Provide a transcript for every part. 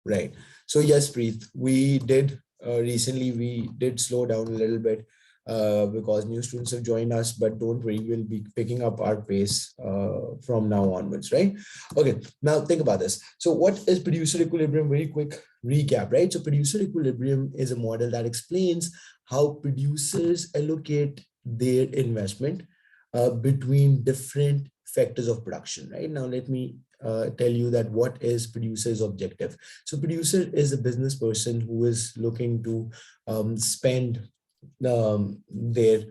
Right. So yes, Preet, we did recently, we did slow down a little bit because new students have joined us, but don't worry, we'll be picking up our pace from now onwards, right? Okay, now think about this. So what is producer equilibrium? Very quick recap, right? So producer equilibrium is a model that explains how producers allocate their investment between different factors of production, right? Now, let me tell you that what is producer's objective. So producer is a business person who is looking to spend their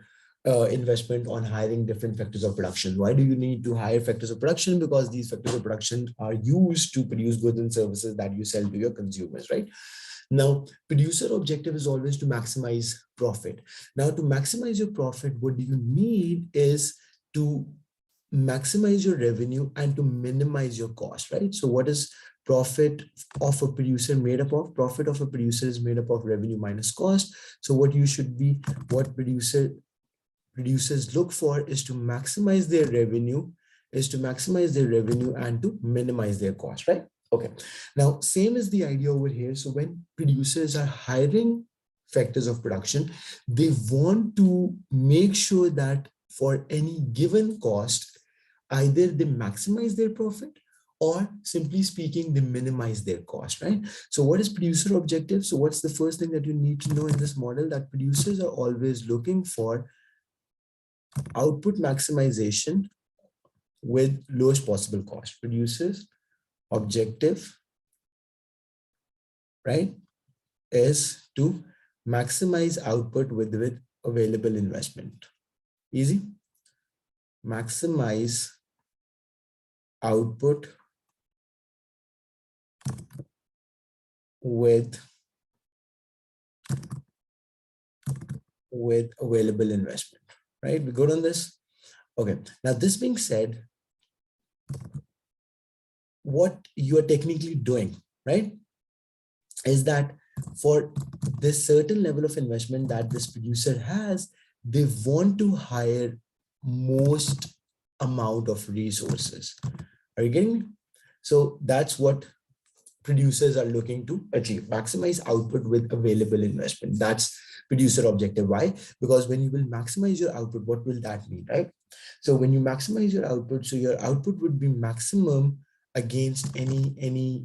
investment on hiring different factors of production. Why do you need to hire factors of production? Because these factors of production are used to produce goods and services that you sell to your consumers, right? Now, producer objective is always to maximize profit. Now, to maximize your profit, what do you need is to maximize your revenue and to minimize your cost, right? So what is profit of a producer made up of? Profit of a producer is made up of revenue minus cost. So what you should be, what producers look for is to maximize their revenue, and to minimize their cost, right? Okay. Now, same is the idea over here. So when producers are hiring factors of production, they want to make sure that for any given cost, either they maximize their profit or, simply speaking, they minimize their cost, right? So what is producer objective? So what's the first thing that you need to know in this model? That producers are always looking for output maximization with lowest possible cost. Producers objective, right, is to maximize output with available investment. Easy. Maximize output with available investment, right? We good on this? Okay. Now, this being said, what you are technically doing, right, is that for this certain level of investment that this producer has, they want to hire most amount of resources. Are you getting me? So that's what producers are looking to achieve: maximize output with available investment. That's producer objective. Why? Because when you will maximize your output, what will that mean, right? So when you maximize your output, so your output would be maximum against any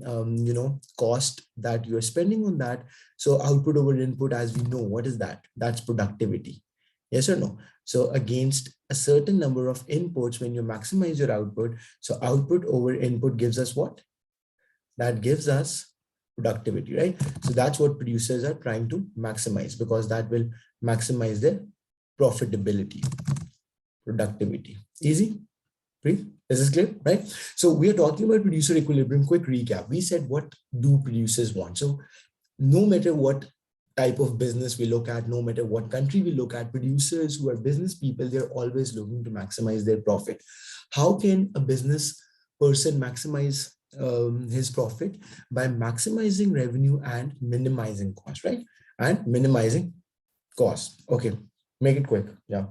cost that you're spending on that. So output over input, as we know, what is that? That's productivity. Yes or no? So against a certain number of inputs, when you maximize your output, so output over input gives us what? That gives us productivity, right? So that's what producers are trying to maximize, because that will maximize their profitability, productivity. Easy? Is this clear, right? So we are talking about producer equilibrium. Quick recap. We said, what do producers want? So no matter what type of business we look at, no matter what country we look at, producers who are business people, they're always looking to maximize their profit. How can a business person maximize his profit? By maximizing revenue and minimizing cost, right? And minimizing cost. Okay, make it quick. Yeah.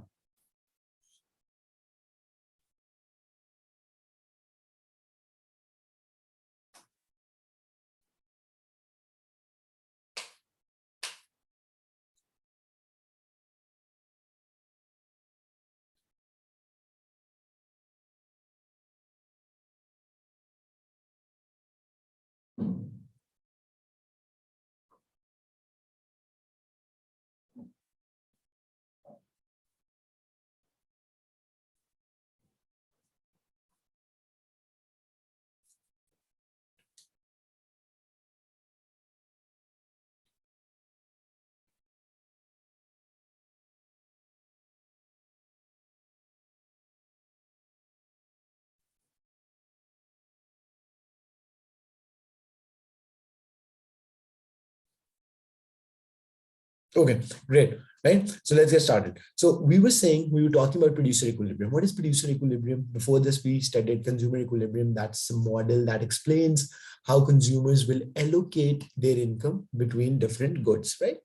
Okay, great. Right. So let's get started. So we were talking about producer equilibrium. What is producer equilibrium? Before this, we studied consumer equilibrium. That's a model that explains how consumers will allocate their income between different goods, right?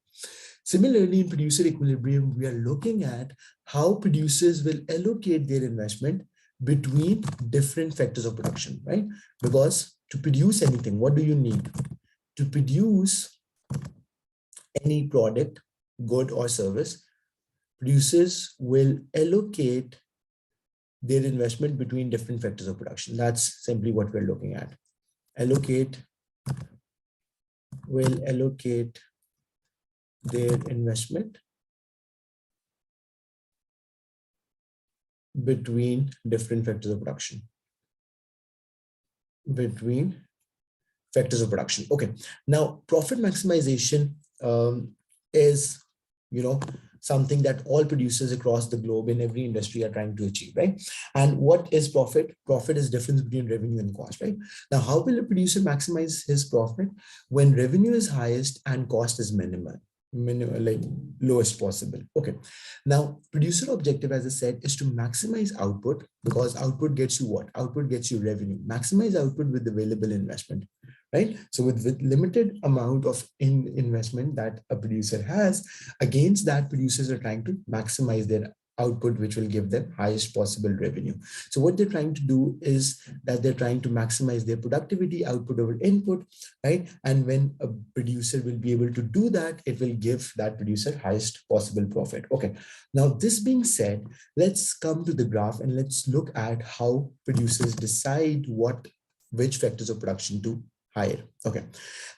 Similarly, in producer equilibrium, we are looking at how producers will allocate their investment between different factors of production, right? Because to produce anything, what do you need? to produce any product, good or service, producers will allocate their investment between different factors of production. That's simply what we're looking at. Will allocate their investment between different factors of production. Okay. Now, profit maximization is, something that all producers across the globe in every industry are trying to achieve, right? And what is profit? Profit is difference between revenue and cost, right? Now, how will a producer maximize his profit? When revenue is highest and cost is minimal, like lowest possible. Okay. Now, producer objective, as I said, is to maximize output, because output gets you what? Output gets you revenue. Maximize output with available investment, right? So with limited amount of investment that a producer has, against that, producers are trying to maximize their output, which will give them highest possible revenue. So what they're trying to do is that they're trying to maximize their productivity, output over input, right? And when a producer will be able to do that, it will give that producer highest possible profit. Okay. Now, this being said, let's come to the graph and let's look at how producers decide which factors of production to hire. Okay.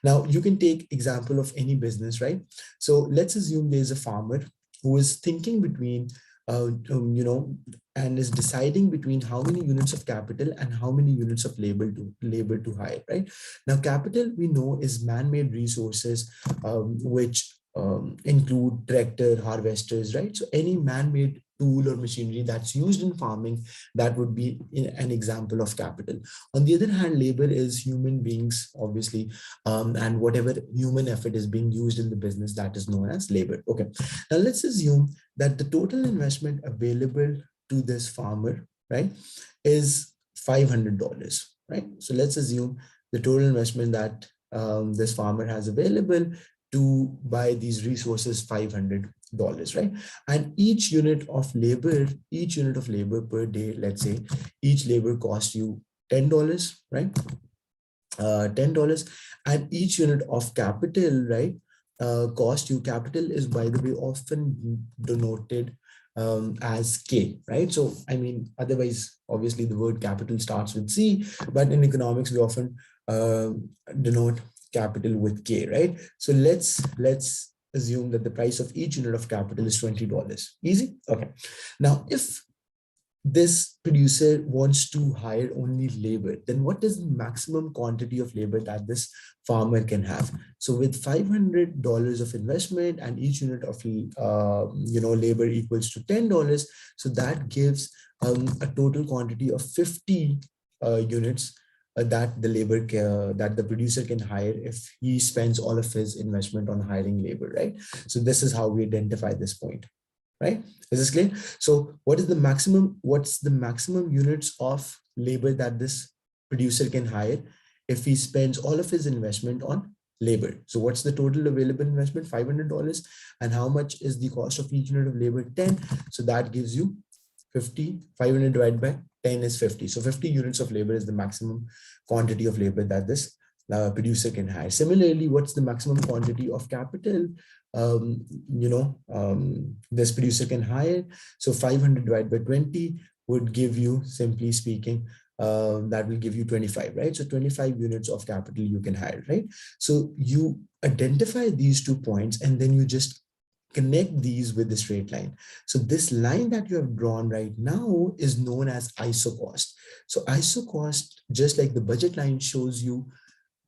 Now, you can take example of any business, right? So let's assume there's a farmer who is thinking between and is deciding between how many units of capital and how many units of labor to hire, right? Now, capital, we know, is man-made resources, which include tractor, harvesters, right? So any man-made tool or machinery that's used in farming, that would be an example of capital. On the other hand, labor is human beings, obviously, and whatever human effort is being used in the business, that is known as labor. Okay. Now let's assume that the total investment available to this farmer, right, is $500, right? So let's assume the total investment that this farmer has available to buy these resources, $500, right? And each unit of labor per day, let's say each labor costs you $10, right? $10, and each unit of capital, right, cost you. Capital is, by the way, often denoted as K, right? So, I mean, otherwise, obviously the word capital starts with C, but in economics, we often denote capital with K, right? So let's assume that the price of each unit of capital is $20. Easy? Okay. Now, if this producer wants to hire only labor, then what is the maximum quantity of labor that this farmer can have? So with $500 of investment and each unit of labor equals to $10, so that gives a total quantity of 50 units that the producer can hire if he spends all of his investment on hiring labor, right? So this is how we identify this point, right? Is this clear? So what's the maximum units of labor that this producer can hire if he spends all of his investment on labor? So what's the total available investment? $500. And how much is the cost of each unit of labor? 10. So that gives you 50. 500 divided by 10 is 50. So 50 units of labor is the maximum quantity of labor that this producer can hire. Similarly, what's the maximum quantity of capital this producer can hire? So 500 divided by 20 would give you, simply speaking, that will give you 25, right? So 25 units of capital you can hire, right? So you identify these 2 points and then you just connect these with the straight line. So this line that you have drawn right now is known as isocost. So isocost, just like the budget line, shows you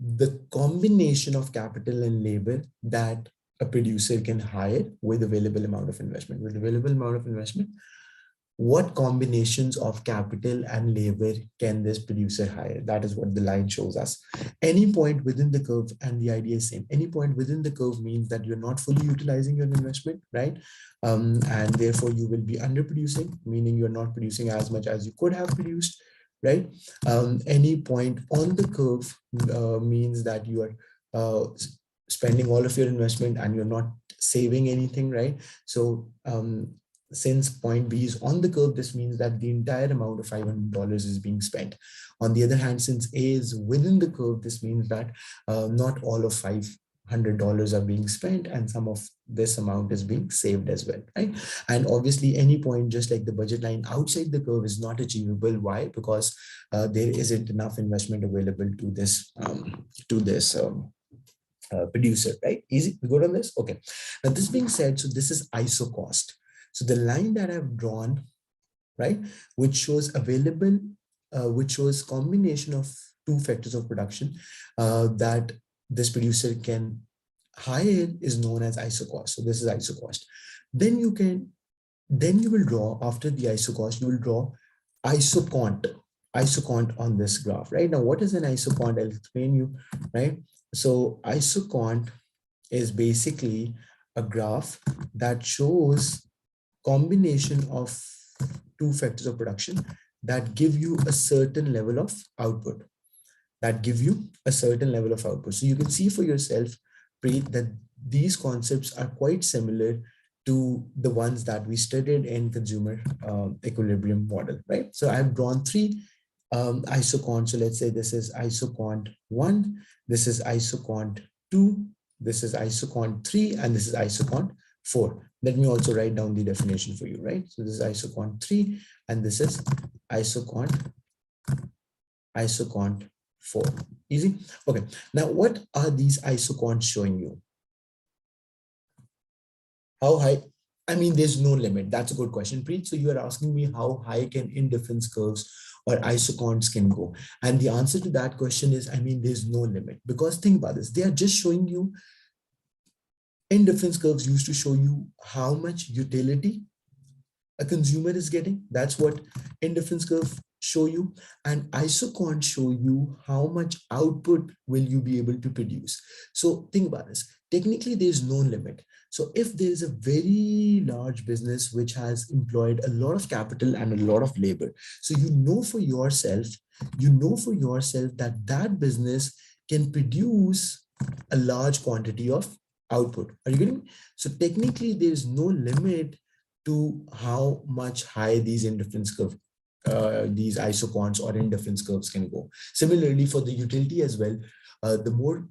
the combination of capital and labor that a producer can hire with available amount of investment. With available amount of investment, what combinations of capital and labor can this producer hire? That is what the line shows us. Any point within the curve, and the idea is same. Any point within the curve means that you're not fully utilizing your investment, right? And therefore you will be underproducing, meaning you're not producing as much as you could have produced, right? Any point on the curve means that you are spending all of your investment and you're not saving anything, right? So since point B is on the curve, this means that the entire amount of $500 is being spent. On the other hand, since A is within the curve, this means that not all of $500 are being spent, and some of this amount is being saved as well, right? And obviously any point, just like the budget line outside the curve, is not achievable. Why? Because there isn't enough investment available to this producer, right? Easy, we good on this? Okay. Now this being said, so this is ISO cost. So the line that I've drawn, right, which shows available, which shows combination of two factors of production that this producer can hire, is known as ISO cost. So this is ISO cost. Then you will draw, after the ISO cost, you will draw ISO cont on this graph, right? Now, what is an ISO cont? I'll explain you, right? So ISO cont is basically a graph that shows combination of two factors of production that give you a certain level of output. So you can see for yourself, Preet, that these concepts are quite similar to the ones that we studied in consumer equilibrium model, right? So I've drawn three isocont. So let's say this is isocont 1, this is isocont 2, this is isocont 3, and this is isocont 4. Let me also write down the definition for you, right? So this is isocont 3, and this is isocont 4. Easy. Okay. Now, what are these isoconts showing you? How high? I mean, there's no limit. That's a good question, Preet. So you are asking me how high can indifference curves or isoconts can go? And the answer to that question is, I mean, there's no limit, because think about this. They are just showing you, indifference curves used to show you how much utility a consumer is getting. That's what indifference curve show you, and isocont show you how much output will you be able to produce. So think about this. Technically, there's no limit. So if there's a very large business which has employed a lot of capital and a lot of labor, so you know for yourself that that business can produce a large quantity of output. Are you getting me? So technically, there's no limit to how much high these indifference curve, these isoconts or indifference curves can go. Similarly, for the utility as well, the more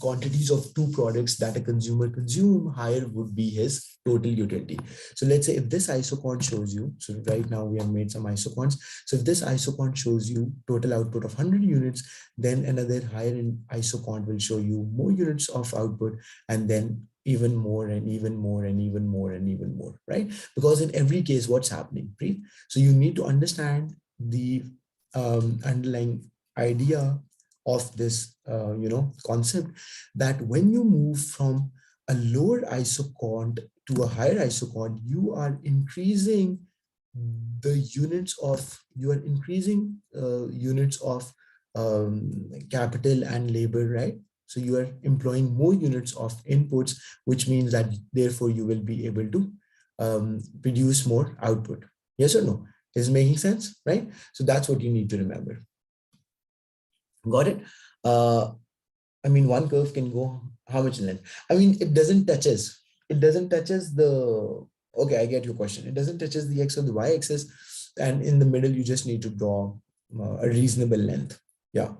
quantities of two products that a consumer consume, higher would be his total utility. So let's say if this isocont shows you, so right now we have made some isoconts. So if this isocont shows you total output of 100 units, then another higher isocont will show you more units of output, and then even more and even more and even more and even more, right? Because in every case, what's happening, Preet? So you need to understand the underlying idea of this, concept, that when you move from a lower isocont to a higher isocont, you are increasing units of capital and labor, right? So you are employing more units of inputs, which means that therefore you will be able to produce more output. Yes or no? Is making sense, right? So that's what you need to remember. Got it? I mean, one curve can go how much in length? I mean, it doesn't touches the, okay, I get your question. It doesn't touches the X or the Y axis. And in the middle, you just need to draw a reasonable length. Yeah,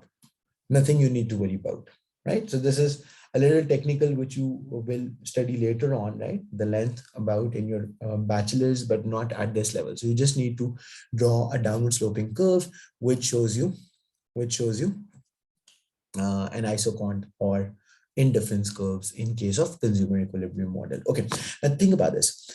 nothing you need to worry about, right? So this is a little technical, which you will study later on, right? The length about in your bachelor's, but not at this level. So you just need to draw a downward sloping curve, which shows you an isocont or indifference curves in case of consumer equilibrium model. Okay, now think about this.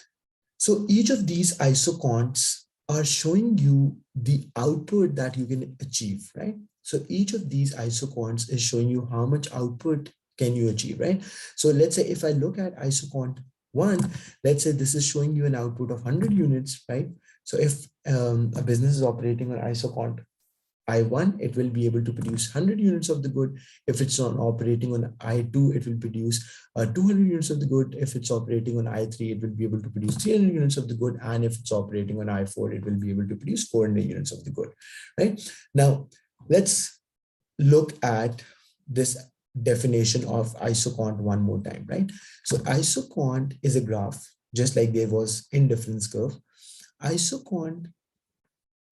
So each of these isoconts are showing you the output that you can achieve, right? So each of these isoconts is showing you how much output can you achieve, right? So let's say if I look at isocont 1, let's say this is showing you an output of 100 units, right? So if a business is operating on isocont I1, it will be able to produce 100 units of the good. If it's on operating on I2, it will produce 200 units of the good. If it's operating on I3, it will be able to produce 300 units of the good. And if it's operating on I4, it will be able to produce 400 units of the good, right? Now, let's look at this definition of isocont one more time, right? So isocont is a graph just like there was indifference curve, isoquant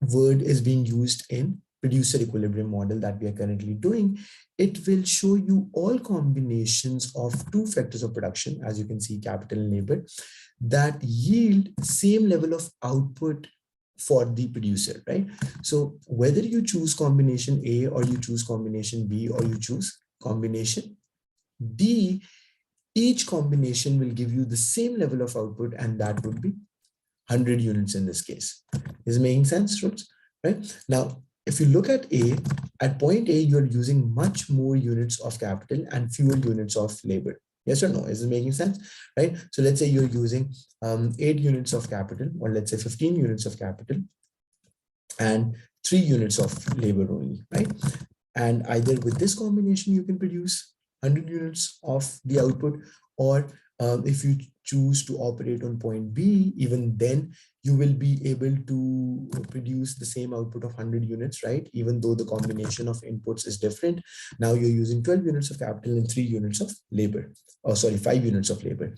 word is being used in producer equilibrium model that we are currently doing. It will show you all combinations of two factors of production, as you can see, capital and labor, that yield same level of output for the producer, right? So whether you choose combination A or you choose combination B or you choose combination D, each combination will give you the same level of output, and that would be 100 units in this case. Is it making sense, students? Right? Now, if you look at point A, you're using much more units of capital and fewer units of labor. Yes or no? Is it making sense? Right? So let's say you're using 8 units of capital, or let's say 15 units of capital and 3 units of labor only, right? And either with this combination, you can produce 100 units of the output, or if you choose to operate on point B, even then you will be able to produce the same output of 100 units, right? Even though the combination of inputs is different. Now you're using 12 units of capital and 3 units of labor, or sorry, 5 units of labor.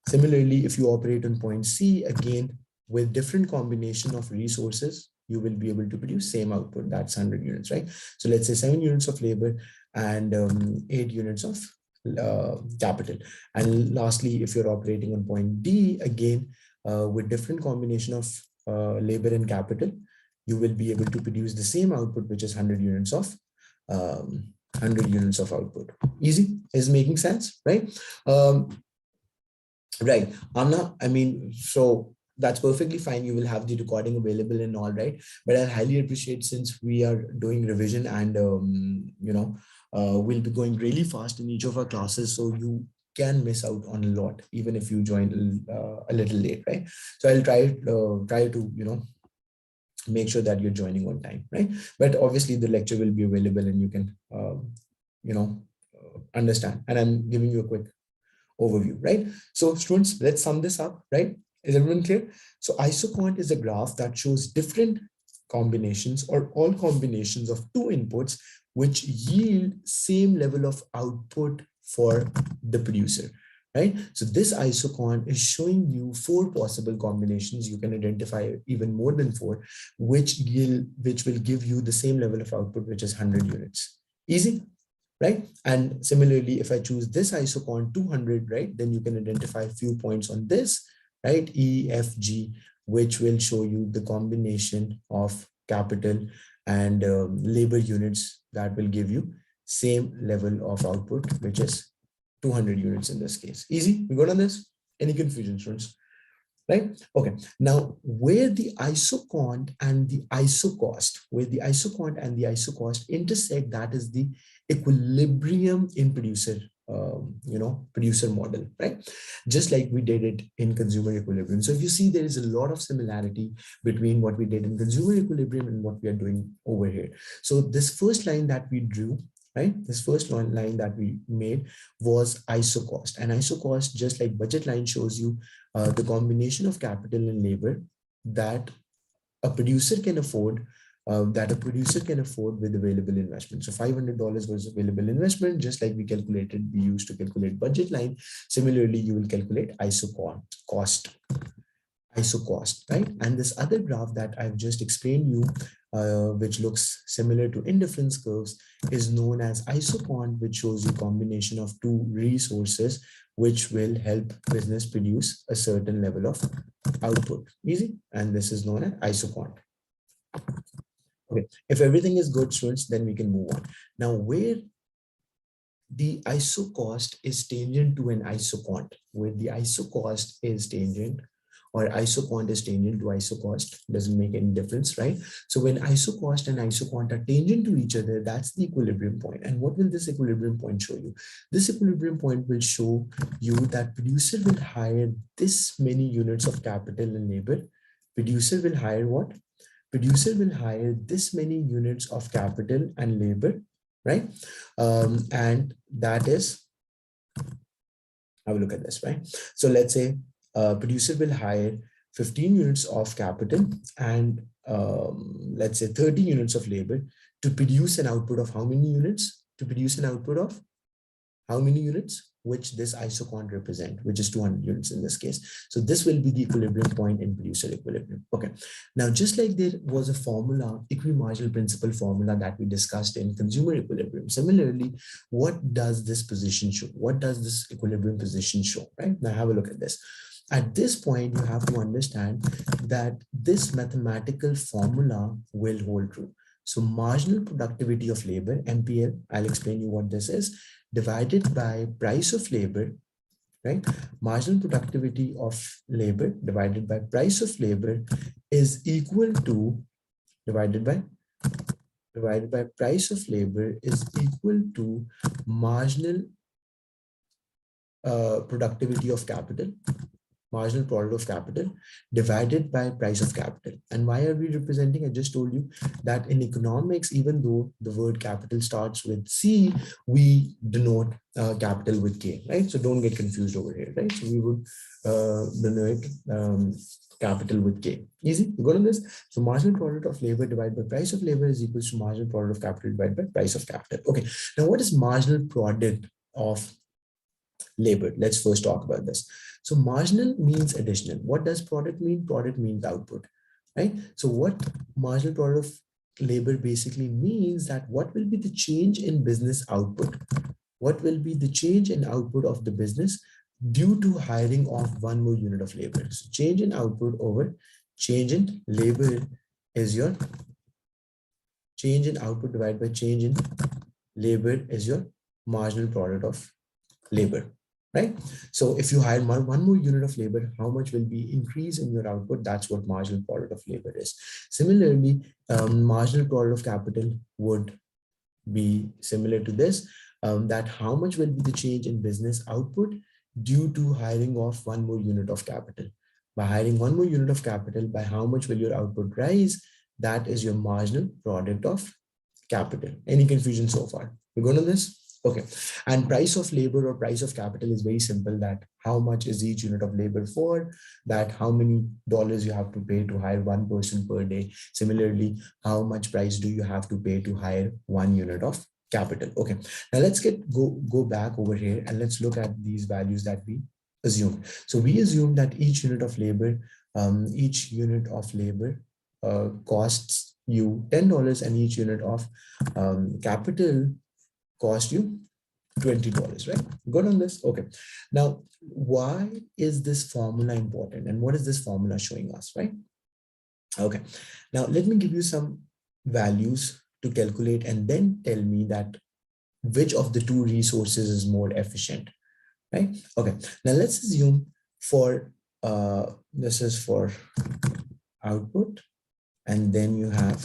Similarly, if you operate on point C, again, with different combination of resources, you will be able to produce same output. That's 100 units, right? So let's say 7 units of labor and 8 units of capital. And lastly, if you're operating on point D, again, with different combination of labor and capital, you will be able to produce the same output, which is 100 units of 100 units of output. Easy? Is making sense, right? Right, Amna, I mean, so that's perfectly fine. You will have the recording available and all, right? But I highly appreciate, since we are doing revision and, we'll be going really fast in each of our classes. So you can miss out on a lot, even if you join a little late, right? So I'll try to, make sure that you're joining on time, right? But obviously the lecture will be available and you can, understand. And I'm giving you a quick overview, right? So students, let's sum this up, right? Is everyone clear? So isoquant is a graph that shows different combinations or all combinations of two inputs which yield same level of output for the producer, right? So this isoquant is showing you 4 possible combinations. You can identify even more than 4, which will give you the same level of output, which is 100 units. Easy, right? And similarly, if I choose this isoquant 200, right, then you can identify a few points on this, right? E, F, G, which will show you the combination of capital and labor units that will give you same level of output, which is 200 units in this case. Easy? We good on this? Any confusion, students? Right? Okay. Now, where the isoquant and the isocost, intersect, that is the equilibrium in producer, producer model, right? Just like we did it in consumer equilibrium. So if you see, there is a lot of similarity between what we did in consumer equilibrium and what we are doing over here. So this first line that we drew, right? This first line that we made was isocost, and isocost, just like budget line, shows you the combination of capital and labor that a producer can afford, with available investment. So $500 was available investment, just like we used to calculate budget line. Similarly, you will calculate isocost, right? And this other graph that I've just explained you, which looks similar to indifference curves, is known as isoquant, which shows you combination of two resources, which will help business produce a certain level of output. Easy. And this is known as isoquant. Okay. If everything is good, students, then we can move on. Now, where the isocost is tangent to an isoquant, where the isocost is tangent, or isoquant is tangent to isocost, doesn't make any difference, right? So when isocost and isoquant are tangent to each other, that's the equilibrium point. And what will this equilibrium point show you? This equilibrium point will show you that producer will hire this many units of capital and labor. Producer will hire what? Producer will hire this many units of capital and labor, right? And that is, have a look at this, right? So let's say producer will hire 15 units of capital and let's say 30 units of labor to produce an output of how many units? To produce an output of how many units? which this isocon represent, which is 200 units in this case. So this will be the equilibrium point in producer equilibrium. Okay. Now, just like there was a formula, equimarginal principle formula that we discussed in consumer equilibrium, similarly, what does this position show? What does this equilibrium position show, right? Now have a look at this. At this point, you have to understand that this mathematical formula will hold true. So marginal productivity of labor, MPL, I'll explain you what this is, divided by price of labor, right? Marginal productivity of labor divided by price of labor is equal to, divided by price of labor is equal to marginal productivity of capital, marginal product of capital divided by price of capital. And why are we representing? I just told you that in economics, even though the word capital starts with C, we denote capital with K, right? So don't get confused over here, right? So we would denote capital with K. Easy, you got on this? So marginal product of labor divided by price of labor is equals to marginal product of capital divided by price of capital. Okay, now what is marginal product of labor? Let's first talk about this. So marginal means additional. What does product mean? Product means output, right? So what marginal product of labor basically means that what will be the change in business output? What will be the change in output of the business due to hiring of one more unit of labor? So change in output over change in labor is your change in output divided by change in labor is your marginal product of labor, right? So if you hire one more unit of labor, how much will be increase in your output? That's what marginal product of labor is. Similarly, marginal product of capital would be similar to this, that how much will be the change in business output due to hiring of one more unit of capital. By hiring one more unit of capital, by how much will your output rise? That is your marginal product of capital. Any confusion so far? We're going on this? Okay. And price of labor or price of capital is very simple, that how much is each unit of labor for, that how many dollars you have to pay to hire one person per day. Similarly, how much price do you have to pay to hire one unit of capital? Okay. Now let's go back over here and let's look at these values that we assumed. So we assumed that each unit of labor, costs you $10 and each unit of capital cost you $20, right? Good on this? Okay. Now, why is this formula important and what is this formula showing us, right? Okay. Now, let me give you some values to calculate and then tell me that which of the two resources is more efficient, right? Okay. Now, let's assume for, this is for output, and then you have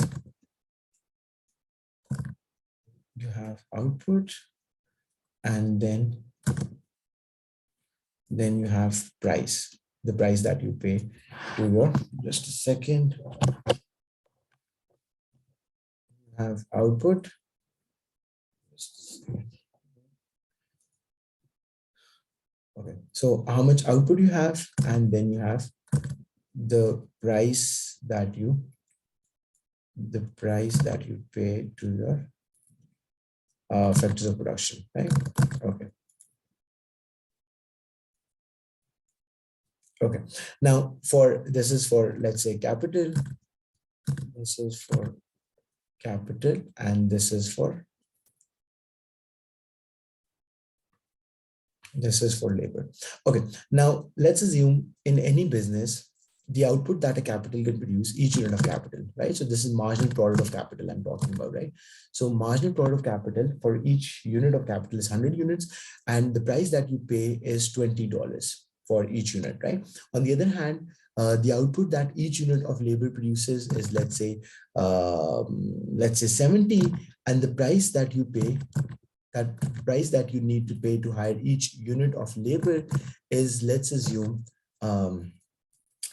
output, and then you have price, the price that you pay to your, just a second, you have output, okay, so how much output you have, and then you have the price that you pay to your factors of production, right? Okay. Okay. Now, this is for, let's say, capital. This is for capital, and this is for labor. Okay. Now, let's assume in any business, the output that a capital can produce, each unit of capital, right? So this is marginal product of capital I'm talking about, right? So marginal product of capital for each unit of capital is 100 units, and the price that you pay is $20 for each unit, right? On the other hand, the output that each unit of labor produces is, let's say 70, and the price that you pay, that price that you need to pay to hire each unit of labor is, let's assume,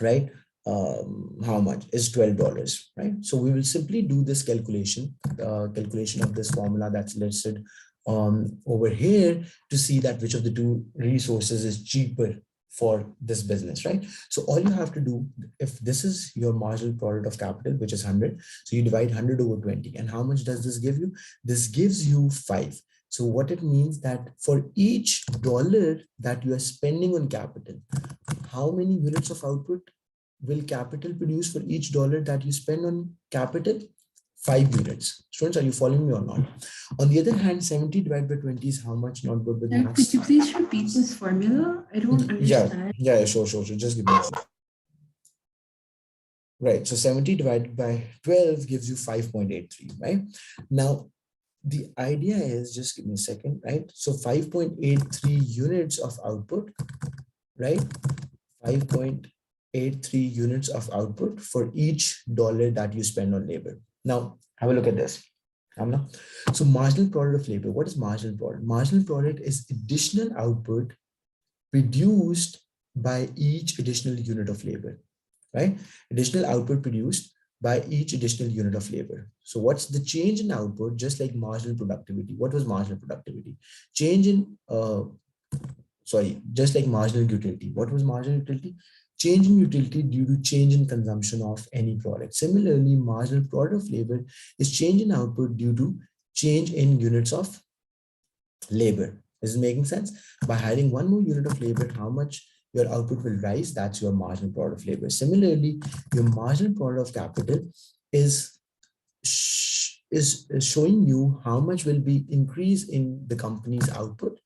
right, how much is $12, right? So we will simply do this calculation of this formula that's listed over here to see that which of the two resources is cheaper for this business, right? So all you have to do, if this is your marginal product of capital, which is 100, so you divide 100 over 20, and how much does this give you? This gives you 5. So what it means that for each dollar that you are spending on capital, how many units of output will capital produce for each dollar that you spend on capital? 5 units. Students, are you following me or not? On the other hand, 70 divided by 20 is how much? Not good with maths. Could you please repeat this formula? I don't understand. Yeah, sure. Just give me a second. Right. So 70 divided by 12 gives you 5.83, right? Now, the idea is, just give me a second, right? So 5.83 units of output, right? 5.83 units of output for each dollar that you spend on labor. Now, have a look at this. So marginal product of labor. What is marginal product? Marginal product is additional output produced by each additional unit of labor, right? Additional output produced by each additional unit of labor. So what's the change in output? Just like marginal productivity. What was marginal productivity? Change in, just like marginal utility. What was marginal utility? Change in utility due to change in consumption of any product. Similarly, marginal product of labor is change in output due to change in units of labor. Is it making sense? By hiring one more unit of labor, how much your output will rise? That's your marginal product of labor. Similarly, your marginal product of capital is showing you how much will be increase in the company's output,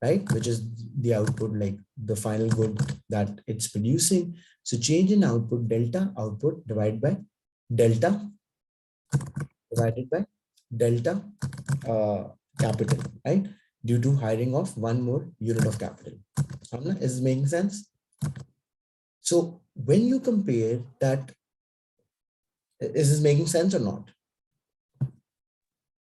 right? Which is the output, like the final good that it's producing. So change in output, delta output divided by delta capital, right? Due to hiring of one more unit of capital. Is it making sense? So when you compare that, is this making sense or not?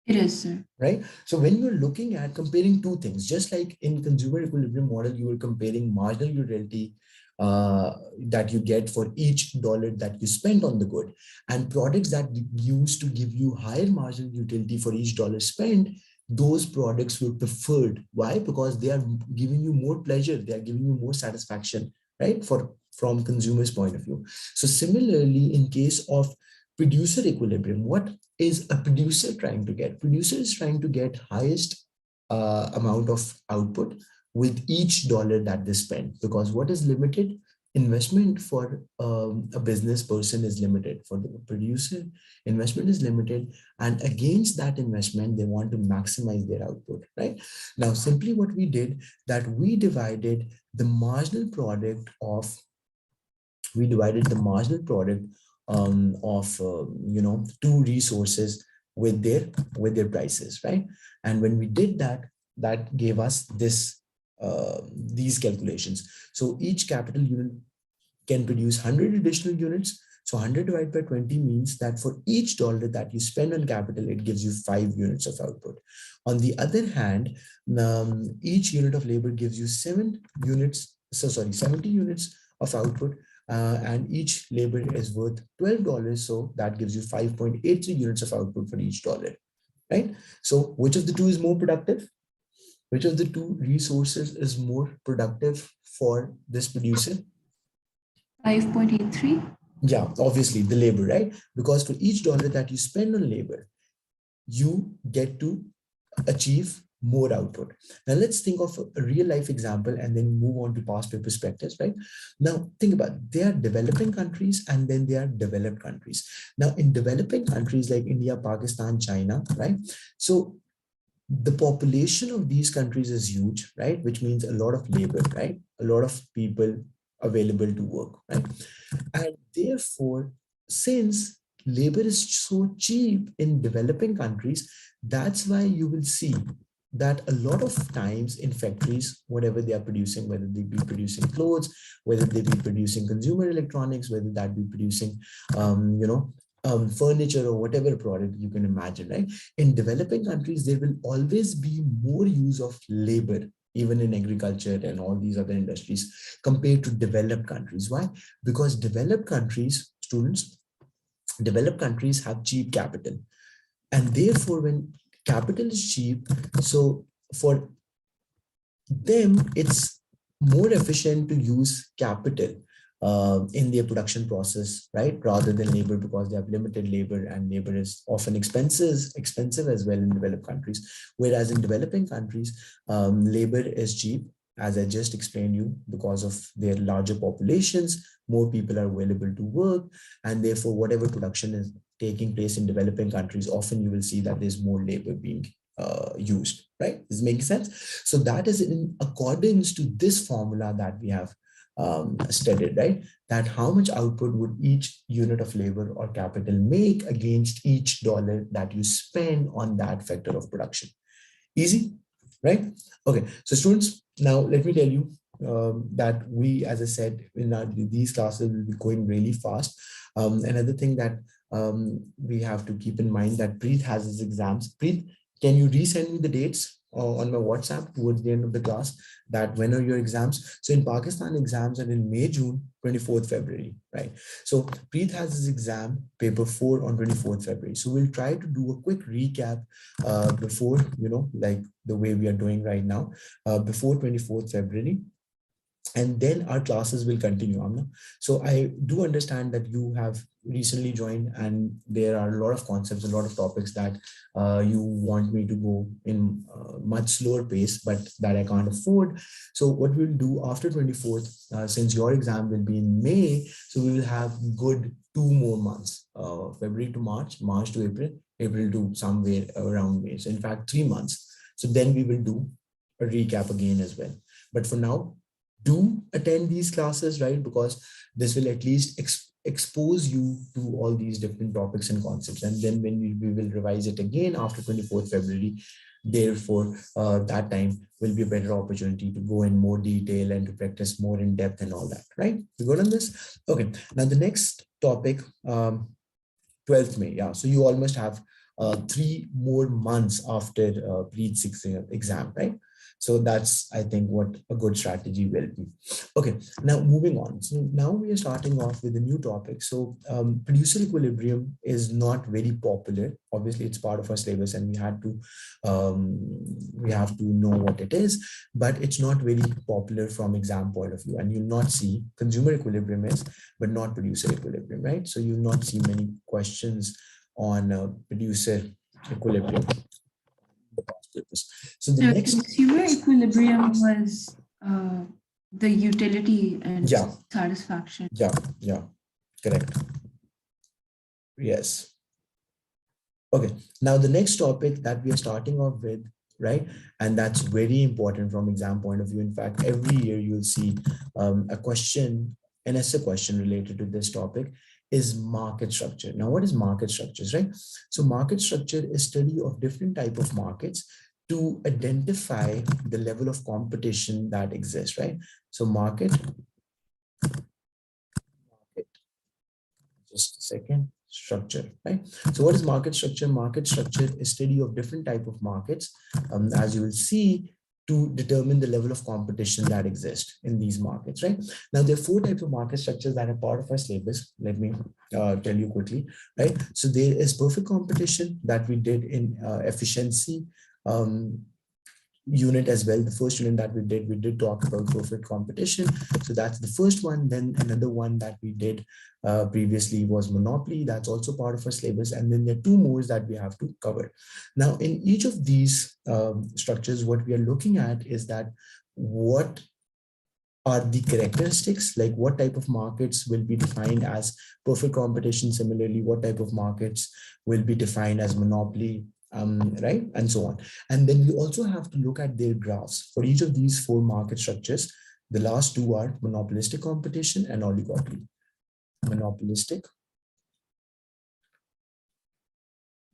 It is, sir. Right? So when you're looking at comparing two things, just like in consumer equilibrium model, you were comparing marginal utility that you get for each dollar that you spend on the good, and products that used to give you higher marginal utility for each dollar spent, those products were preferred. Why? Because they are giving you more pleasure, they are giving you more satisfaction, right? From consumers' point of view. So similarly, in case of producer equilibrium, what is a producer trying to get? Producer is trying to get highest amount of output with each dollar that they spend, because what is limited? Investment for a business person is limited. For the producer, investment is limited, and against that investment, they want to maximize their output, right? Now, simply what we did, that we divided the marginal product of two resources with their prices, right? And when we did that, that gave us these calculations. So each capital unit can produce 100 additional units. So 100 divided by 20 means that for each dollar that you spend on capital, it gives you 5 units of output. On the other hand, each unit of labor gives you 70 units of output, and each labor is worth $12. So that gives you 5.83 units of output for each dollar, right? So which of the two is more productive? Which of the two resources is more productive for this producer? 5.83. Yeah, obviously the labor, right? Because for each dollar that you spend on labor, you get to achieve more output. Now let's think of a real life example and then move on to past paper perspectives, right? Now think about it. They are developing countries and then they are developed countries. Now in developing countries like India, Pakistan, China, right? So the population of these countries is huge, right? Which means a lot of labor, right? A lot of people available to work, right? And therefore, since labor is so cheap in developing countries, that's why you will see that a lot of times in factories, whatever they are producing, whether they be producing clothes, whether they be producing consumer electronics, whether that be producing, furniture or whatever product you can imagine, right? In developing countries, there will always be more use of labor, even in agriculture and all these other industries, compared to developed countries. Why? Because developed countries have cheap capital. And therefore, when capital is cheap, so for them, it's more efficient to use capital in their production process, right? Rather than labor, because they have limited labor, and labor is often expensive as well in developed countries. Whereas in developing countries, labor is cheap, as I just explained you, because of their larger populations, more people are available to work, and therefore whatever production is taking place in developing countries, often you will see that there's more labor being used, right? This makes sense. So that is in accordance to this formula that we have studied, right? That how much output would each unit of labor or capital make against each dollar that you spend on that factor of production. Easy, right? Okay, so students, now let me tell you that we, as I said, in these classes will be going really fast. Another thing that we have to keep in mind that Preet has his exams. Preet, can you resend me the dates on my WhatsApp towards the end of the class, that when are your exams? So in Pakistan, exams are in May, June, 24th February, right? So Preet has his exam paper 4 on 24th February. So we'll try to do a quick recap before, like the way we are doing right now, before 24th February. And then our classes will continue, Amna. So I do understand that you have recently joined, and there are a lot of concepts, a lot of topics that you want me to go in much slower pace, but that I can't afford. So what we'll do after 24th, since your exam will be in May, so we will have good 2 more months, February to March, March to April, April to somewhere around May. So in fact, 3 months. So then we will do a recap again as well. But for now, do attend these classes, right? Because this will at least expose you to all these different topics and concepts. And then when we will revise it again after 24th February, therefore, that time will be a better opportunity to go in more detail and to practice more in depth and all that, right? We good on this? Okay, now the next topic, 12th May. Yeah, so you almost have 3 more months after Preet's exam, right? So that's, I think, what a good strategy will be. Okay, now moving on. So now we are starting off with a new topic. So producer equilibrium is not very popular. Obviously, it's part of our syllabus, and we have to know what it is, but it's not very popular from exam point of view. And you'll not see consumer equilibrium is, but not producer equilibrium, right? So you'll not see many questions on producer equilibrium. So the next consumer equilibrium was the utility and satisfaction. Yeah, correct. Yes. Okay, now the next topic that we are starting off with, right? And that's very important from exam point of view. In fact, every year you'll see a question, an essay question related to this topic, is market structure. Now, what is market structures, right? So market structure is study of different type of markets to identify the level of competition that exists, right? So market, just a second, structure, right? So what is market structure? Market structure is study of different type of markets, as you will see, to determine the level of competition that exists in these markets, right? Now, there are 4 types of market structures that are part of our syllabus. Let me tell you quickly, right? So there is perfect competition that we did in efficiency unit as well. The first unit that we did talk about perfect competition. So that's the first one. Then another one that we did previously was monopoly. That's also part of our syllabus. And then there are 2 more that we have to cover. Now, in each of these structures, what we are looking at is that what are the characteristics, like what type of markets will be defined as perfect competition. Similarly, what type of markets will be defined as monopoly, right? And so on. And then we also have to look at their graphs. For each of these 4 market structures, the last 2 are monopolistic competition and oligopoly. Monopolistic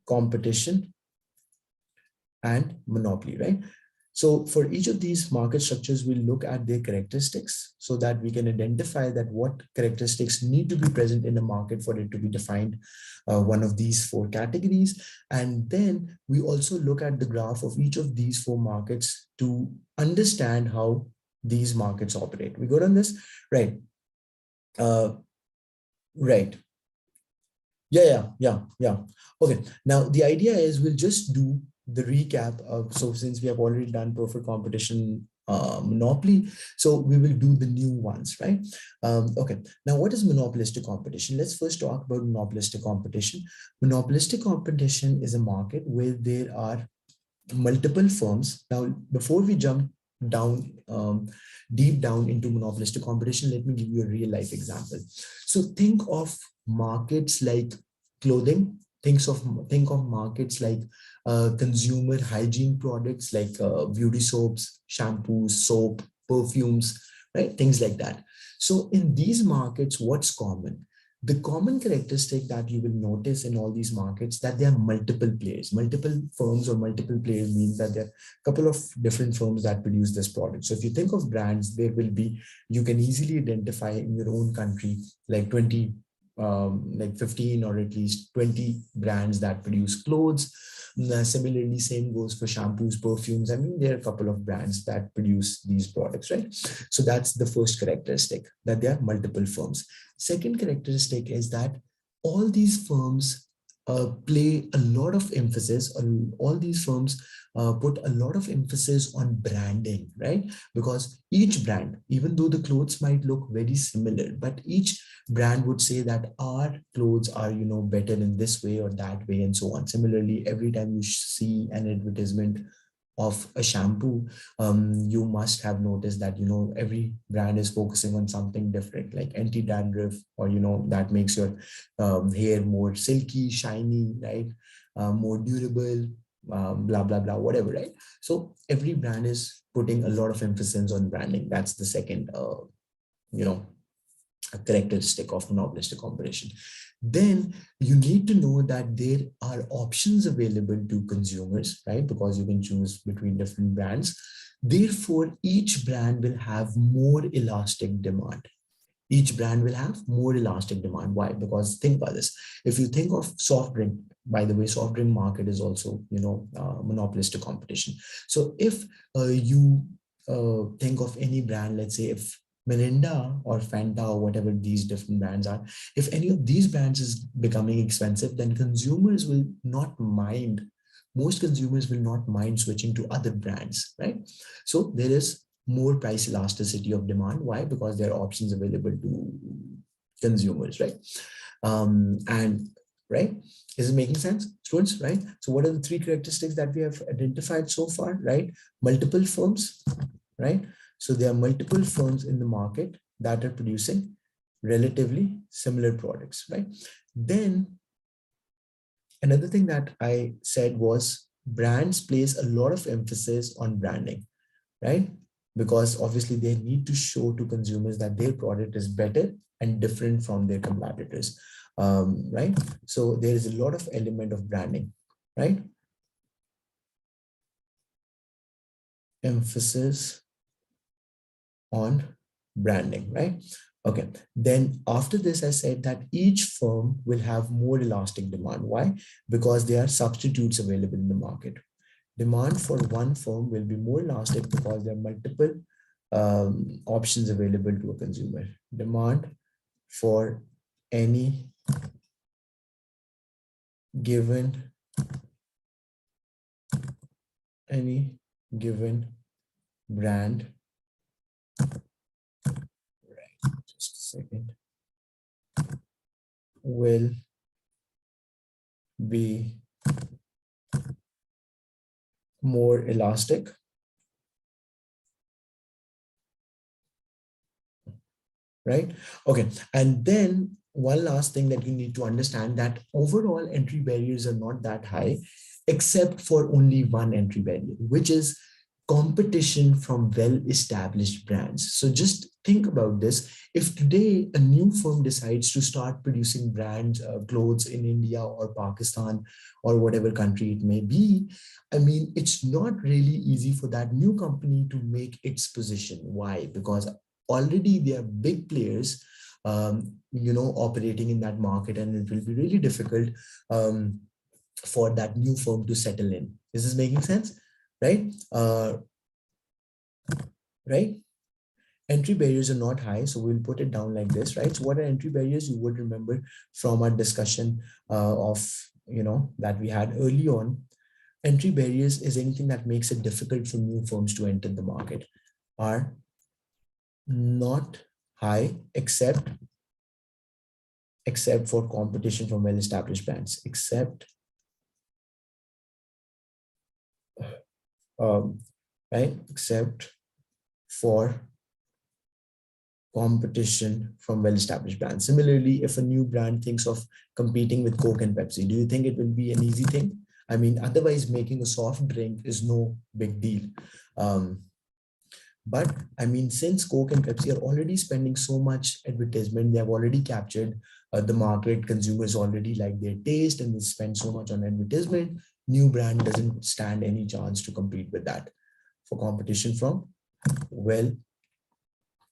competition and monopoly, right? So for each of these market structures, we'll look at their characteristics so that we can identify that what characteristics need to be present in the market for it to be defined one of these 4 categories. And then we also look at the graph of each of these 4 markets to understand how these markets operate. We good on this? Right. Right. Yeah. Okay. Now the idea is we'll just do the recap of, so since we have already done perfect competition monopoly. So we will do the new ones, right? Okay. Now, what is monopolistic competition? Let's first talk about monopolistic competition. Monopolistic competition is a market where there are multiple firms. Now, before we jump down, deep down into monopolistic competition, let me give you a real life example. So think of markets like clothing. Think of markets like consumer hygiene products like beauty soaps, shampoos, soap, perfumes, right? Things like that. So in these markets, what's common? The common characteristic that you will notice in all these markets that there are multiple players. Multiple firms or multiple players means that there are a couple of different firms that produce this product. So if you think of brands, there will be, you can easily identify in your own country like 20, like 15 or at least 20 brands that produce clothes. Similarly, same goes for shampoos, perfumes. I mean, there are a couple of brands that produce these products, right? So that's the first characteristic, that there are multiple firms. Second characteristic is that all these firms play a lot of emphasis on, all these firms put a lot of emphasis on branding, right? Because each brand, even though the clothes might look very similar, but each brand would say that our clothes are, you know, better in this way or that way and so on. Similarly, every time you see an advertisement of a shampoo, you must have noticed that, you know, every brand is focusing on something different, like anti-dandruff, or, you know, that makes your hair more silky, shiny, right? More durable, blah, blah, blah, whatever, right? So every brand is putting a lot of emphasis on branding. That's the second, you know, a characteristic of monopolistic competition. Then you need to know that there are options available to consumers, right? Because you can choose between different brands. Therefore, each brand will have more elastic demand. Each brand will have more elastic demand. Why? Because think about this. If you think of soft drink, by the way, soft drink market is also, you know, monopolistic competition. So if you think of any brand, let's say if Mirinda or Fanta or whatever these different brands are, if any of these brands is becoming expensive, then consumers will not mind. Most consumers will not mind switching to other brands, right? So there is more price elasticity of demand. Why? Because there are options available to consumers, right? And right, is it making sense, students? Right? So what are the three characteristics that we have identified so far? Right? Multiple firms, right? So there are multiple firms in the market that are producing relatively similar products, right? Then another thing that I said was brands place a lot of emphasis on branding, right? Because obviously they need to show to consumers that their product is better and different from their competitors, right? So there is a lot of element of branding, right? Emphasis on branding, right? Okay, then after this, I said that each firm will have more elastic demand. Why? Because there are substitutes available in the market. Demand for one firm will be more elastic because there are multiple options available to a consumer. Demand for any given any given brand. Right, just a second. Will be more elastic, right? Okay, and then one last thing that you need to understand, that overall entry barriers are not that high, except for only one entry barrier, which is competition from well-established brands. So just think about this. If today a new firm decides to start producing brands, clothes in India or Pakistan or whatever country it may be, I mean, it's not really easy for that new company to make its position. Why? Because already there are big players, you know, operating in that market, and it will be really difficult for that new firm to settle in. Is this making sense? Right? Right? Entry barriers are not high, so we'll put it down like this, right? So what are entry barriers? You would remember from our discussion of, you know, that we had early on. Entry barriers is anything that makes it difficult for new firms to enter the market. are not high except for competition from well-established brands, um, except for competition from well-established brands. Similarly, if a new brand thinks of competing with Coke and Pepsi, do you think it will be an easy thing? I mean, otherwise making a soft drink is no big deal. But I mean, since Coke and Pepsi are already spending so much advertisement, they have already captured the market, consumers already like their taste and they spend so much on advertisement, new brand doesn't stand any chance to compete with that. For competition from well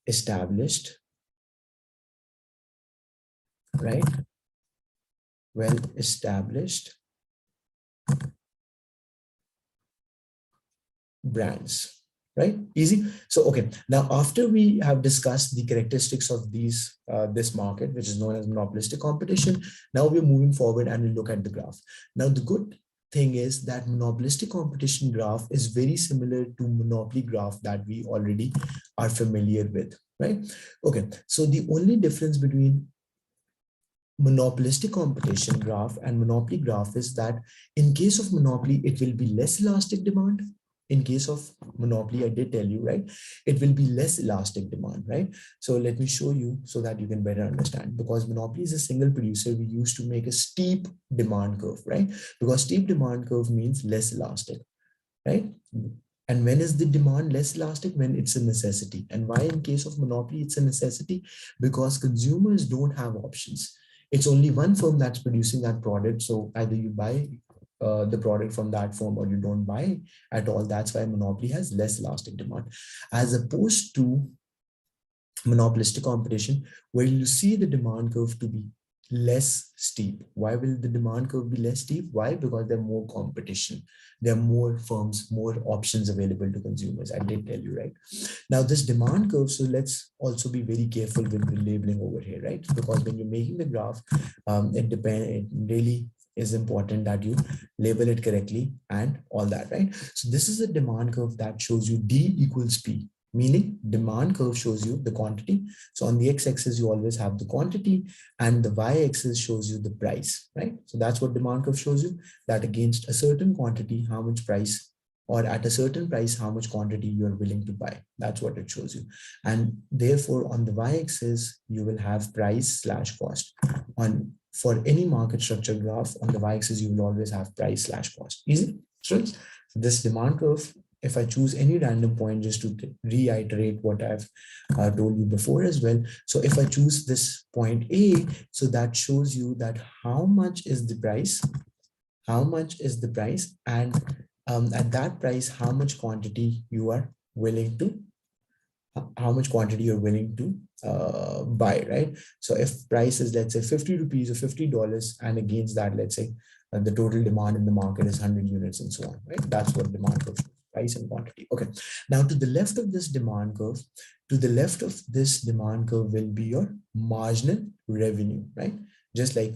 established, right? Well established brands, right? Easy. So, okay. Now, after we have discussed the characteristics of this market, which is known as monopolistic competition, now we're moving forward and we look at the graph. Now, the good thing is that monopolistic competition graph is very similar to monopoly graph that we already are familiar with, right? Okay. So the only difference between monopolistic competition graph and monopoly graph is that in case of monopoly, it will be less elastic demand. In case of monopoly, I did tell you, right? It will be less elastic demand, right? So let me show you so that you can better understand. Because monopoly is a single producer, we used to make a steep demand curve, right? Because steep demand curve means less elastic, right? And when is the demand less elastic? When it's a necessity. And why in case of monopoly, it's a necessity? Because consumers don't have options. It's only one firm that's producing that product. So either you buy the product from that firm or you don't buy at all. That's why monopoly has less elastic demand. As opposed to monopolistic competition, where you see the demand curve to be less steep. Why will the demand curve be less steep? Why? Because there are more competition. There are more firms, more options available to consumers. I did tell you, right? Now, this demand curve, so let's also be very careful with the labeling over here, right? Because when you're making the graph, it really is important that you label it correctly and all that, right? So this is a demand curve that shows you D equals P, meaning demand curve shows you the quantity. So on the x-axis, you always have the quantity and the y-axis shows you the price, right? So that's what demand curve shows you, that against a certain quantity, how much price, or at a certain price, how much quantity you're willing to buy. That's what it shows you. And therefore, on the y-axis, you will have price slash cost. For any market structure graph, on the y-axis, you will always have price slash cost. Easy? So this demand curve, if I choose any random point, just to reiterate what I've told you before as well. So if I choose this point A, so that shows you that how much is the price, and at that price, how much quantity you are willing to buy, right? So if price is, let's say 50 rupees or $50, and against that, let's say the total demand in the market is 100 units and so on, right? That's what demand curve, price and quantity. Okay. Now to the left of this demand curve, will be your marginal revenue, right? Just like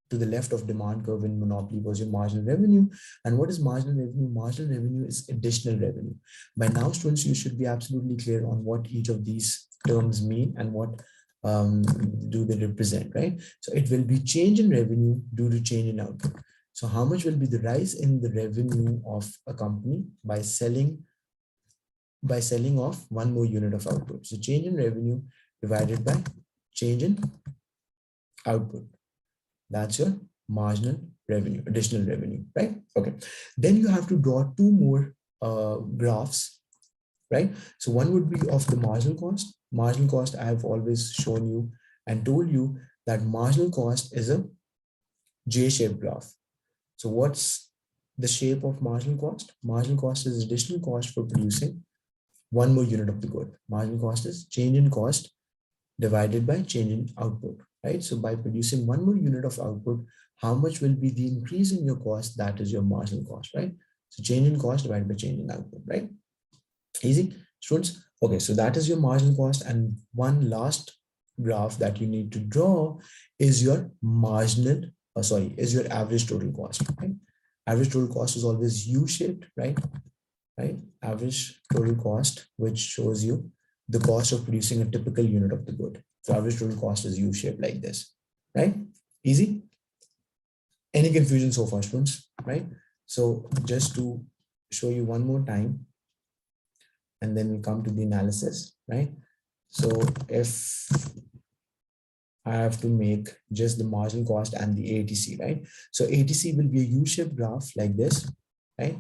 to the left of demand curve in monopoly was your marginal revenue. And what is marginal revenue? Marginal revenue is additional revenue. By now, students, you should be absolutely clear on what each of these terms mean and what do they represent, right? So it will be change in revenue due to change in output. So how much will be the rise in the revenue of a company by selling off one more unit of output? So change in revenue divided by change in output. That's your marginal revenue, additional revenue, right? Okay. Then you have to draw two more graphs, right? So one would be of the marginal cost. Marginal cost, I have always shown you and told you that marginal cost is a J-shaped graph. So what's the shape of marginal cost? Marginal cost is additional cost for producing one more unit of the good. Marginal cost is change in cost divided by change in output, right? So by producing one more unit of output, how much will be the increase in your cost? That is your marginal cost, right? So change in cost divided by change in output, right? Easy, students? Okay, so that is your marginal cost. And one last graph that you need to draw is your is your average total cost, right? Average total cost is always U-shaped, right? right? Average total cost, which shows you the cost of producing a typical unit of the good. So average total cost is U-shaped like this, right? Easy. Any confusion so far, students, right? So just to show you one more time, and then we come to the analysis, right? So if I have to make just the marginal cost and the ATC, right? So ATC will be a U-shaped graph like this, right?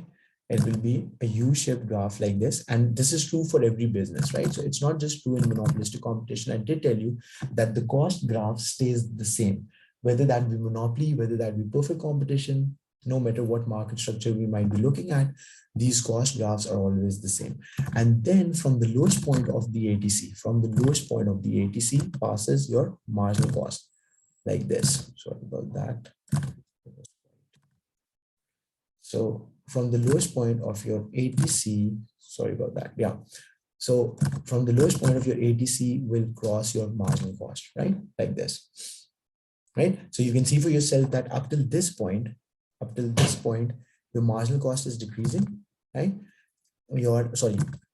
It will be a U-shaped graph like this. And this is true for every business, right? So it's not just true in monopolistic competition. I did tell you that the cost graph stays the same, whether that be monopoly, whether that be perfect competition, no matter what market structure we might be looking at, these cost graphs are always the same. And then from the lowest point of the ATC, from the lowest point of the ATC passes your marginal cost like this. Sorry about that. So from the lowest point of your ATC, sorry about that. Yeah. So from the lowest point of your ATC will cross your marginal cost, right? Like this, right? So you can see for yourself that up till this point, your marginal cost is decreasing, right?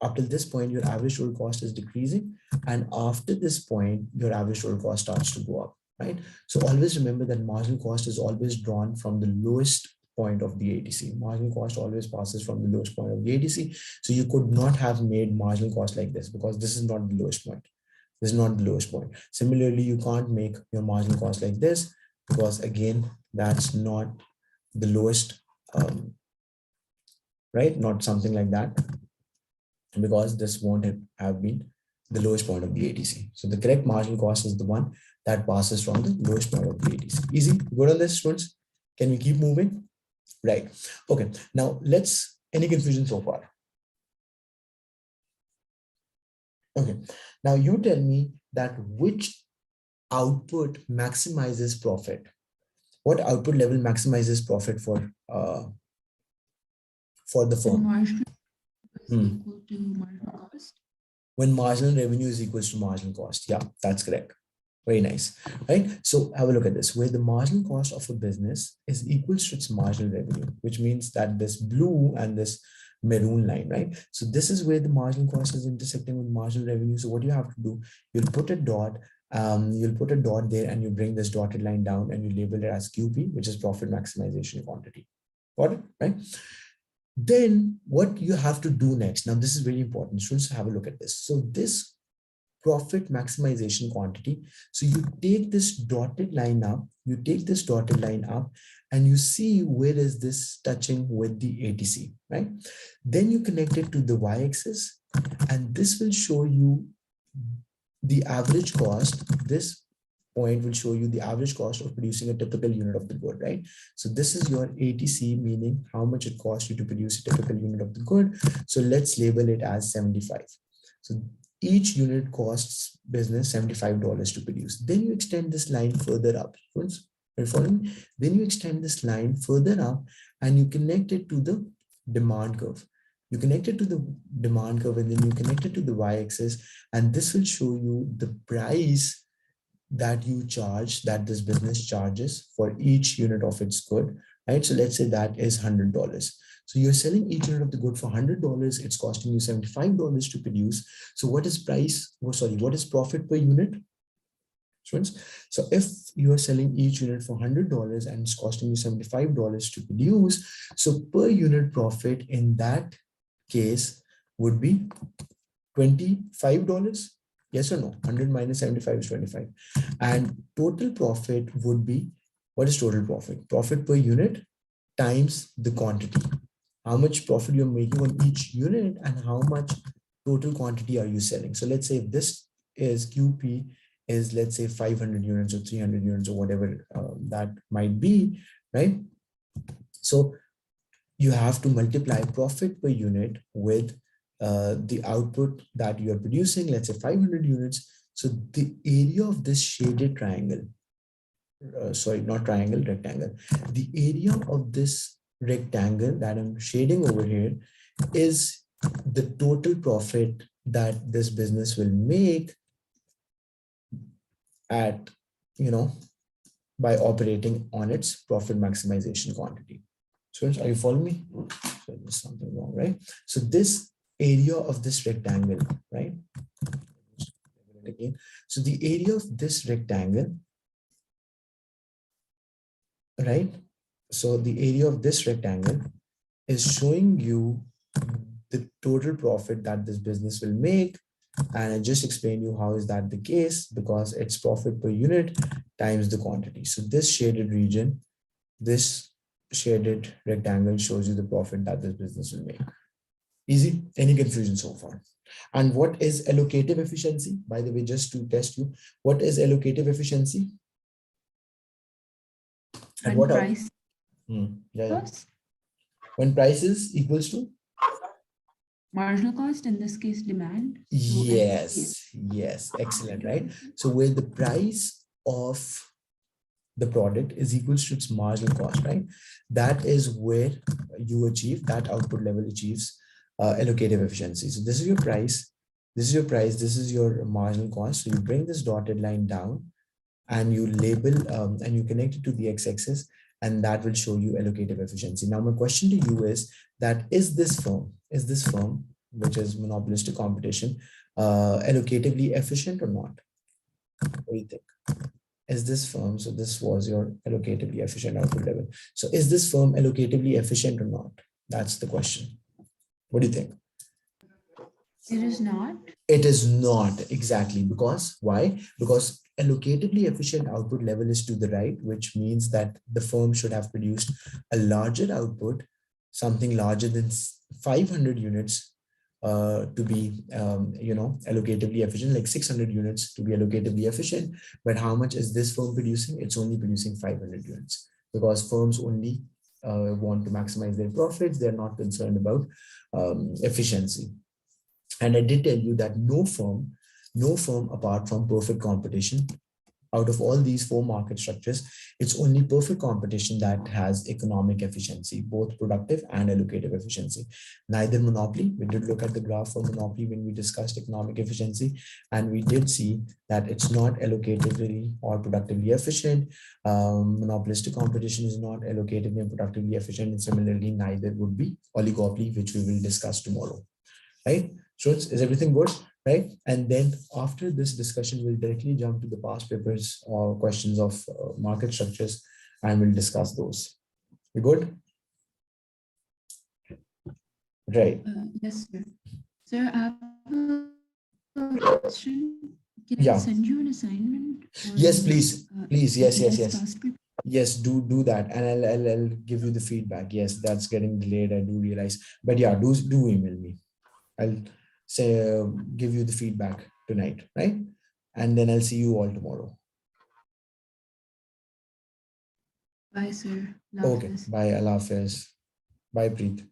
Up till this point, your average total cost is decreasing. And after this point, your average total cost starts to go up, right? So always remember that marginal cost is always drawn from the lowest point of the ATC. Marginal cost always passes from the lowest point of the ATC. So you could not have made marginal cost like this because this is not the lowest point. This is not the lowest point. Similarly, you can't make your marginal cost like this because again, that's not the lowest, right? Not something like that, because this won't have been the lowest point of the ATC. So the correct marginal cost is the one that passes from the lowest point of the ATC. Easy, good on this, students? Can we keep moving? Right. Okay, now any confusion so far? Okay, now you tell me that which output maximizes profit. What output level maximizes profit for the firm? Marginal is equal to marginal cost. When marginal revenue is equals to marginal cost. Yeah, that's correct. Very nice, right? So have a look at this, where the marginal cost of a business is equals to its marginal revenue, which means that this blue and this maroon line, right? So this is where the marginal cost is intersecting with marginal revenue. So what you have to do, you'll put a dot there, and you bring this dotted line down and you label it as QP, which is profit maximization quantity. Got it, right? Then what you have to do next, now this is very important, students, have a look at this. So this profit maximization quantity, so you take this dotted line up, and you see where is this touching with the ATC, right? Then you connect it to the y-axis, and this will show you the average cost. This point will show you the average cost of producing a typical unit of the good, right? So this is your ATC, meaning how much it costs you to produce a typical unit of the good. So let's label it as 75. So each unit costs business $75 to produce. Then you extend this line further up. Then you extend this line further up and you connect it to the demand curve. You connect it to the demand curve, and then you connect it to the y-axis, and this will show you the price that this business charges for each unit of its good, right? So let's say that is $100. So you're selling each unit of the good for $100. It's costing you $75 to produce. So what is profit per unit? Students, so if you are selling each unit for $100 and it's costing you $75 to produce, so per unit profit in that case would be $25. Yes or no? 100 minus 75 is 25. And total profit would be, what is total profit? Profit per unit times the quantity. How much profit you're making on each unit and how much total quantity are you selling? So let's say if this is QP is, let's say 500 units or 300 units or whatever that might be, right? So you have to multiply profit per unit with the output that you're producing, let's say 500 units. So the area of this shaded triangle, rectangle. The area of this rectangle that I'm shading over here is the total profit that this business will make at, by operating on its profit maximization quantity. Students, are you following me? So there's something wrong, right? So this area of this rectangle, right? Again, so the area of this rectangle, right? So the area of this rectangle is showing you the total profit that this business will make. And I just explained you how is that the case, because it's profit per unit times the quantity. So this shaded region, this shaded rectangle shows you the profit that this business will make. Easy? Any confusion so far? And what is allocative efficiency? By the way, just to test you, what is allocative efficiency? And When what are price yeah. cost, When price is equals to? marginal cost, in this case, demand. So Yes, excellent, right? So where the price of the product is equals to its marginal cost, right? That is where you achieve, that output level achieves allocative efficiency. So this is your price, this is your price, this is your marginal cost. So you bring this dotted line down and you label and you connect it to the x-axis, and that will show you allocative efficiency. Now my question to you is that is this firm, which is monopolistic competition, allocatively efficient or not? What do you think? Is this firm, so this was your allocatively efficient output level. So is this firm allocatively efficient or not? That's the question. What do you think? it is not. It is not, exactly. Because why? Because allocatively efficient output level is to the right, which means that the firm should have produced a larger output, something larger than 500 units to be, allocatively efficient, like 600 units to be allocatively efficient. But how much is this firm producing? It's only producing 500 units, because firms only want to maximize their profits. They're not concerned about efficiency. And I did tell you that no firm apart from perfect competition, out of all these four market structures, it's only perfect competition that has economic efficiency, both productive and allocative efficiency. Neither monopoly. We did look at the graph for monopoly when we discussed economic efficiency, and we did see that it's not allocatively or productively efficient. Monopolistic competition is not allocatively and productively efficient, and similarly, neither would be oligopoly, which we will discuss tomorrow. Right? So is everything good? Right? And then after this discussion, we'll directly jump to the past papers or questions of market structures, and we'll discuss those. We good? Right. Yes, sir. Sir, I have a question. Can I Yeah. send you an assignment? Yes, please. Please. Yes, yes, this yes. past paper? Yes, do that. And I'll give you the feedback. Yes, that's getting delayed. I do realize. But yeah, do email me. I'll say give you the feedback tonight, right? And then I'll see you all tomorrow. Bye, sir. Allah Okay. Hafiz. Bye. Allah Hafiz. Bye, Preet.